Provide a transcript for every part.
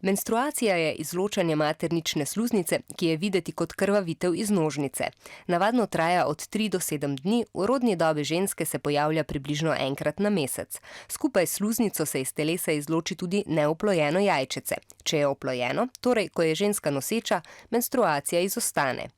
Menstruacija je izločanje maternične sluznice, ki je videti kot krvavitev iz nožnice. Navadno traja od 3 do 7 dni, v rodni dobi ženske se pojavlja približno enkrat na mesec. Skupaj s sluznico se iz telesa izloči tudi neoplojeno jajčece. Če je oplojeno, torej ko je ženska noseča, menstruacija izostane.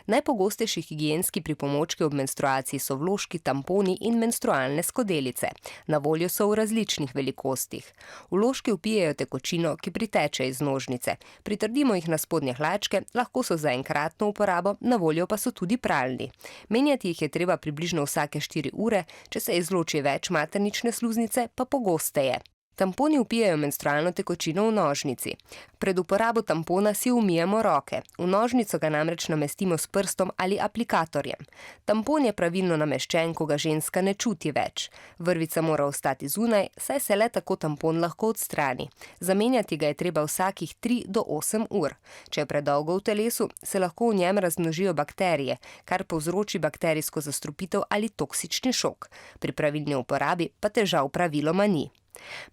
Najpogostejši higienski pripomočki ob menstruaciji so vložki, tamponi in menstrualne skodelice. Na voljo so v različnih velikostih. Vložki vpijejo tekočino, ki priteče iz nožnice. Pritrdimo jih na spodnje hlačke, lahko so za enkratno uporabo, na voljo pa so tudi pralni. Menjati jih je treba približno vsake 4 ure, če se izloči več maternične sluznice, pa pogosteje. Tamponi vpijejo menstrualno tekočino v nožnici. Pred uporabo tampona si umijemo roke. V nožnico ga namreč namestimo s prstom ali aplikatorjem. Tampon je pravilno nameščen, ko ga ženska ne čuti več. Vrvica mora ostati zunaj, saj se le tako tampon lahko odstrani. Zamenjati ga je treba vsakih 3 do 8 ur. Če je predolgo v telesu, se lahko v njem razmnožijo bakterije, kar povzroči bakterijsko zastrupitev ali toksični šok. Pri pravilni uporabi pa težav praviloma ni.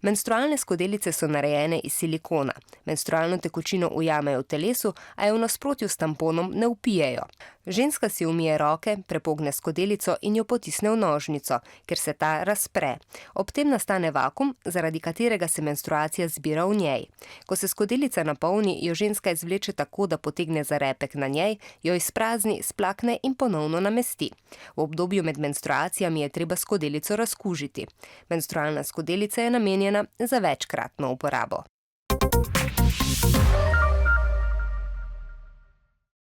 Menstrualne skodelice so narejene iz silikona. Menstrualno tekočino ujamejo v telesu, a je v nasprotju s tamponom ne vpijejo. Ženska si umije roke, prepogne skodelico in jo potisne v nožnico, ker se ta razpre. Ob tem nastane vakuum, zaradi katerega se menstruacija zbira v njej. Ko se skodelica napolni, jo ženska izvleče tako, da potegne zarepek na njej, jo izprazni, splakne in ponovno namesti. V obdobju med menstruacijami je treba skodelico razkužiti. Menstrualna skodelica je namenjena za večkratno uporabo.